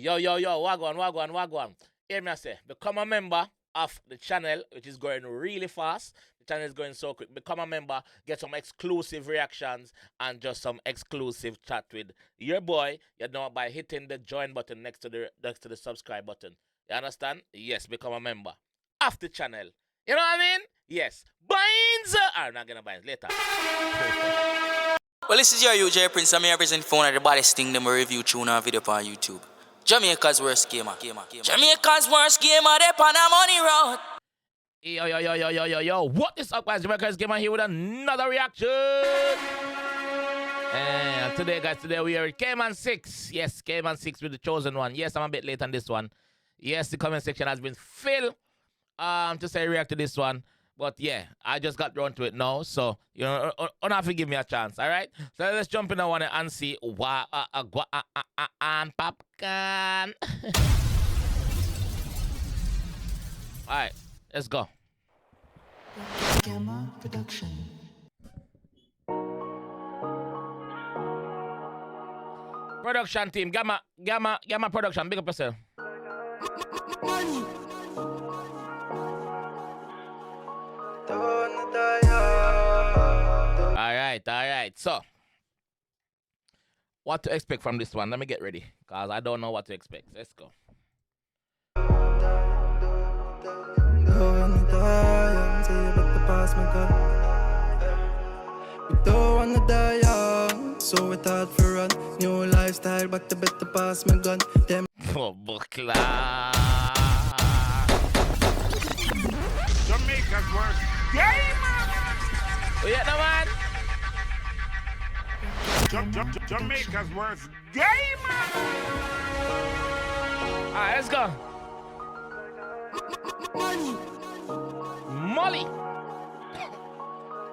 Yo, wagwan. Hear me I say, become a member of the channel, which is going really fast. The channel is going so quick. Become a member, get some exclusive reactions and just some exclusive chat with your boy. You know, by hitting the join button next to the subscribe button. You understand? Yes, become a member of the channel. You know what I mean? Yes. Binds. I'm not gonna bind later. Well, this is your UJ Prince. I'm here representing phone at the body sting them a review tune on video on YouTube. Jamaica's worst gamer. Jamaica's worst gamer, they on a money road. Yo. What is up, guys? Jamaica's gamer here with another reaction. And today, guys, we are at Kman 6. Yes, Kman 6 with the chosen one. Yes, I'm a bit late on this one. Yes, the comment section has been filled to say react to this one. But yeah, I just got drawn to it now. So, you know, don't have to give me a chance, all right? So let's jump in on one and see what and popcorn. All right, let's go. Gamma Production. Production team, Gamma Production, big up yourself. All right. So, what to expect from this one? Let me get ready, because I don't know what to expect. Let's go. We don't wanna die young, so we thought for run. New lifestyle, but the better pass my gun. Them Bukla. Jamaica's worst gamer. Oh yeah, no man. Jamaica's worst gamer. Alright, let's go. Molly.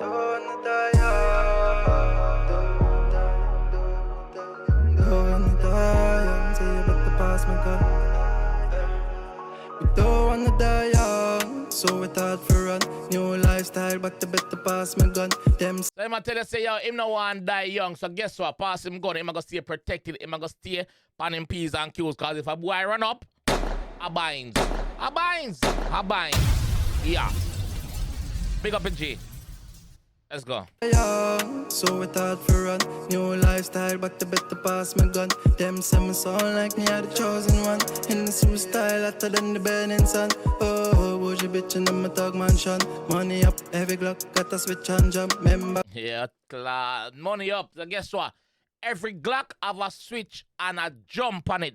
don't wanna die young. Don't wanna die young, so you better pass my gun. We don't wanna die young, so we thought for run. New lifestyle, but the better pass my gun. Them So I'm tell you, say, yo, him no want die young. So guess what? Pass him gun. Him gonna stay protected. Him gonna stay pan him P's and Q's. Cause if a boy run up, a binds. Yeah. Big up in G. Let's go. young, so we thought for run. New lifestyle, but the better pass my gun. Them say me sound like me are the chosen one. In the super style, hotter than the burning sun. Oh, bougie bitch in my thug mansion. Money up, every Glock got a switch and jump. Remember? Yeah, money up. So guess what? Every Glock have a switch and a jump on it.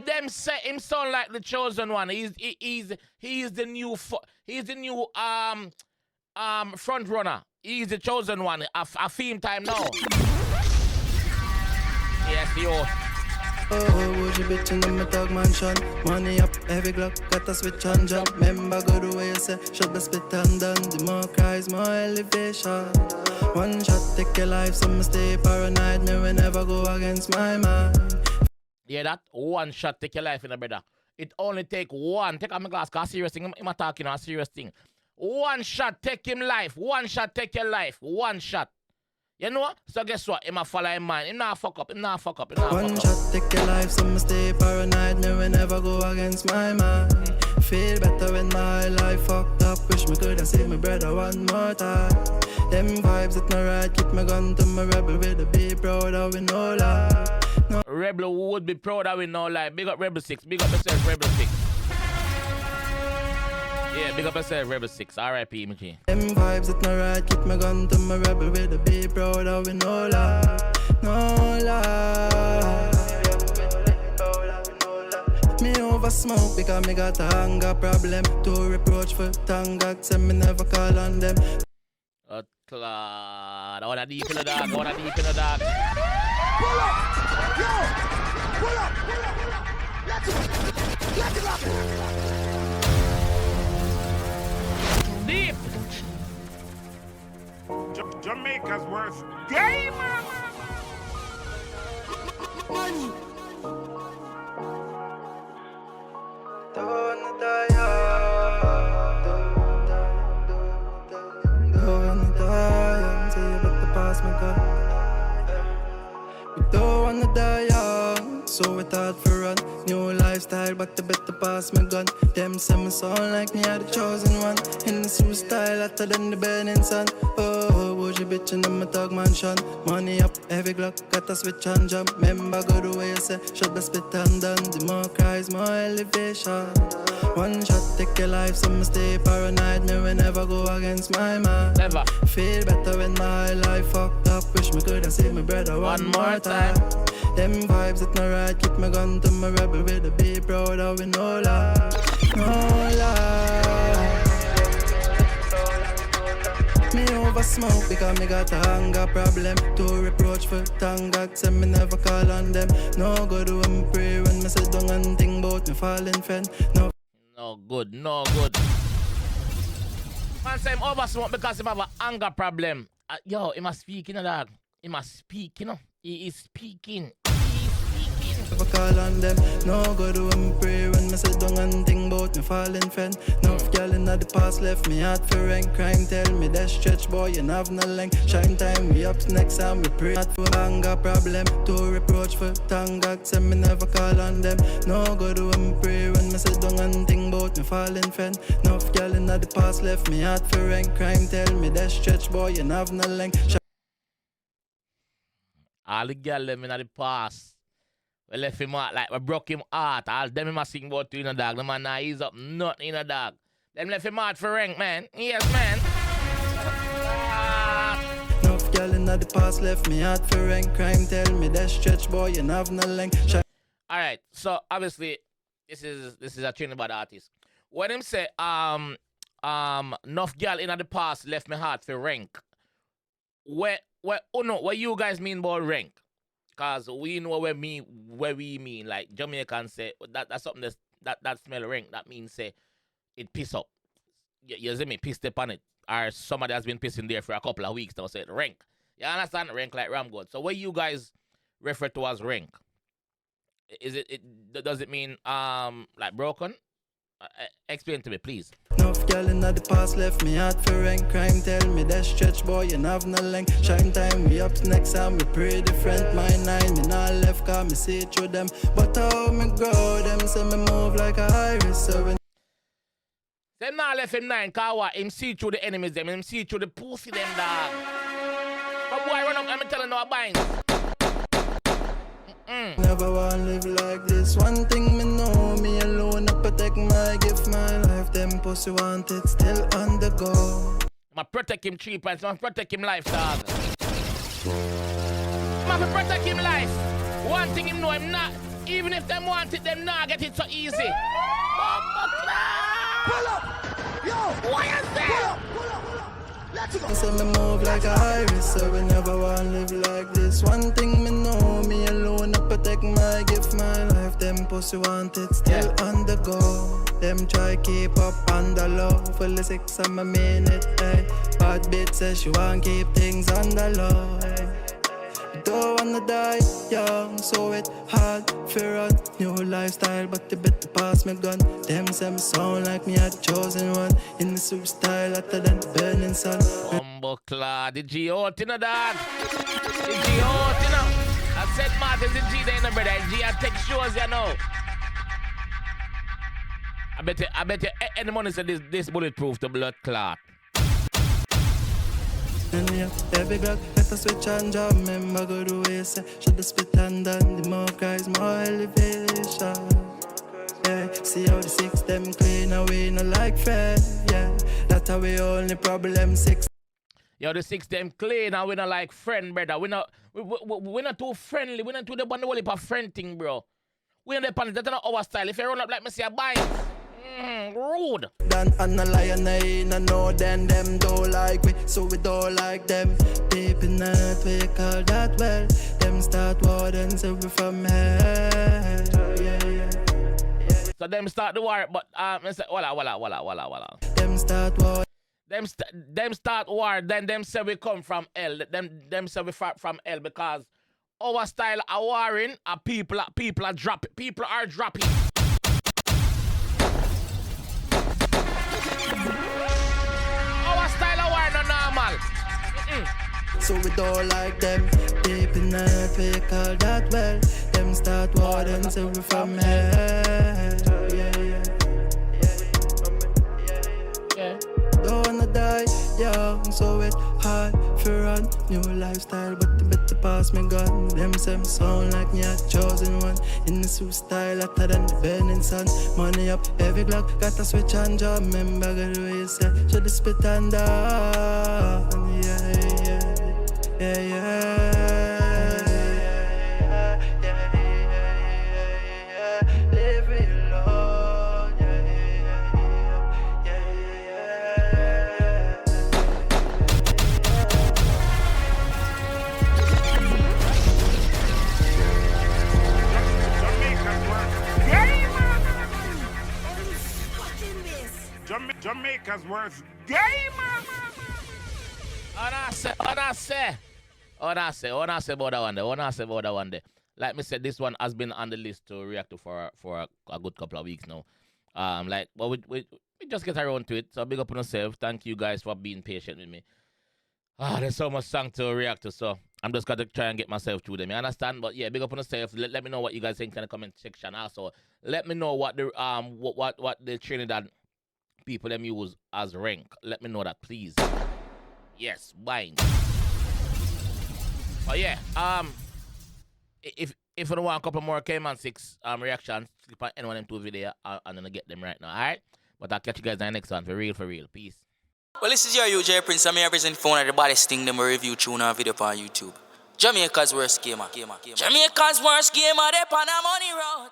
Them say him sound like the chosen one. He's the new front runner. He's the chosen one. A theme time now. Yes, yo. Oh, bougie bitch in my thug mansion. Money up, every Glock got a switch and jump. Remember, go the way you say, shut the spit and done. The more cries, more elevation. One shot, take your life, so me stay paranoid. Me will never go against my mind. Yeah, that one shot take your life in a brother. It only take one. Take out my glass, cause serious thing. I'm talking a serious thing. One shot take him life. One shot take your life. One shot. You know? So guess what? Him a follow him man. Him not fuck up. One shot take your life, so me stay paranoid. Me will never go against my mind. Feel better when my life fucked up. Wish me coulda seen my brother one more time. Them vibes it no right. Keep my gun to my rebel with a be proud of we no lie. No. Rebel would be proud of we no lie. Big up Rebel 6. Big up yourself, Rebel 6. Yeah, big up yourself, Rebel 6. R.I.P. MG. Them vibes it no right. Keep my gun to my rebel with a be proud of we no lie. No lie. Me over smoke because me got a hunger problem. Too reproachful, thank God, say me never call on them. I wanna deep in the dog. Pull up! Yo! Pull up! Let it up! Deep! Jamaica's worst gamer. Don't wanna die young, so you better pass my gun. Don't wanna die young, so it hard for run. New lifestyle, but the better pass my gun. Them say me sound like me are the chosen one. In the super style, hotter than the burning sun. Oh, bougie bitch in my dog mansion. Money up, every Glock, got a switch and jump. Remember, go the way you say, shut the spit and done. The more cries, more elevation. One shot, take your life, so me stay paranoid. Me will never go against my mind. Never. Feel better when my life fucked up. Wish me could have saved my brother one more time. Them vibes, it's not right. Keep my gun to my rebel with a be proud of with no lie. No lie. Me over smoke because me got a hunger problem. Too reproachful, thank God, say me never call on them. No good when me pray when me sit down and think about me falling friend. No good, no good. Man say him over smoke because he have a anger problem. Yo, he must speak, you know, dog. He must speak, you know. He is speaking. Never call on them. No good when me pray when me sit down and think about me falling friend. Enough girl in the past left me heart for rank. Crime tell me that stretch boy you have no length. Shine time we up next time we pray. Not for anger problem. Too reproachful. Thank God say me never call on them. No good when me pray when me sit down and think about me falling friend. Enough girl in the past left me heart for rank. Crime tell me that stretch boy you have no length. All the girl them in the past. We left him out like we broke him heart. All them him a sing about you, you know, dog. The man now ease up nothing, you know, dog. Them left him out for rank, man. Yes, man. Enough girl in the past left me heart for rank. Crime tell me that stretch boy you have no length. Alright, so obviously this is a tune about the artist. When him say enough girl in the past left me heart for rank. What you guys mean by rank? Cause we know where we mean. Like Jamaicans say that's something that smell rank. That means say it piss up. You see me pissed upon it. Or somebody has been pissing there for a couple of weeks now. Say rank. You understand? Rank like Ram God. So what you guys refer to as rank? Is it does it mean like broken? Explain to me, please. Enough girl in the past left me heart for rank. Crime tell me that stretch boy you have no length. Shine time we up next time we pray different. My nine me not left cause me see through them. But how me grow them say me move like a iris. So when them not left him nine cause what? Him see through the enemies them. Him see through the pussy them dog. But boy run up and me telling no binds. Never wanna live like this. One thing me know, me alone I protect my gift, my life. Them pussy want it, still on the go. I'ma protect him 3 points, I'ma protect him life, dog. I'ma protect him life. One thing him know, him not. Even if them want it, them not get it so easy. Pull up! Yo! What you say? Pull up! Let's go! Say me move like a iris, so we never wanna live like this. One thing me know, me alone I protect my gift, my life. Them pussy want it, still on the go. Them try keep up on the low. For the 6 I'm a minute, hey. Bad bitch says she want keep things on the low, hey. Don't wanna die young, so it hard for run. New lifestyle, but the better pass me gun. Them say me sound like me a chosen one. In the super style, hotter than the burning sun. Bumbleclaw, the G.O.T. no dog. The G.O.T. no. I said Martin's the G there, no brother. G I take shows, you know. I bet you any money said this bulletproof to blood clot. And yeah, every Glock, let us switch and jump. Remember go the way you say, should the spit and done. The more cries, more elevation. Yeah, see how the 6 them clean away, no like friend. Yeah, that's how we only problem 6. Yo, the 6 them clean and we not like friend, brother. We not too friendly. We not too the band the whole heap of friend thing, bro. We not the pan. That's not our style. If you run up like me, say a bind. Rude. Dan and a lion, I know then them don't like we, so we don't like them. Deep in that we call that well. Them start war then say we from hell. Yeah. So them start the war, but I say, wala. Them start war. Them start war, then them say we come from hell. Them say we from hell because our style are warring, and people are dropping. People are dropping. Our style of war no normal. so we don't like them. Deep in the earth, we call that well. Them start war, then say we from hell. Yeah. Don't wanna die, young, so it hard for run. New lifestyle, but the better pass me gun. Them same sound like me a chosen one. In the suit style, hotter than the burning sun. Money up, every Glock, got a switch and jump. Remember the way you say, should the spit and down. Yeah. Leave it alone. Jamaica's worst gamer. What I say about that one there. Like me said, this one has been on the list to react to for a good couple of weeks now. But we just get around to it. So big up on yourself. Thank you guys for being patient with me. There's so much song to react to, so I'm just gonna try and get myself through them. You understand? But yeah, big up on yourself. Let me know what you guys think in the comment section. Also, let me know what the what the Trinidad people them use as rank. Let me know that, please. Yes, bind. But yeah, if you don't want a couple more Kman 6 reactions, click on any one of them 2 videos. I'm gonna get them right now. Alright? But I'll catch you guys in the next one. For real. Peace. Well, this is your UJ Prince. I'm here presenting phone at the body sting them a review tune and video on YouTube. Jamaica's worst gamer. Jamaica's worst gamer, they on a money road.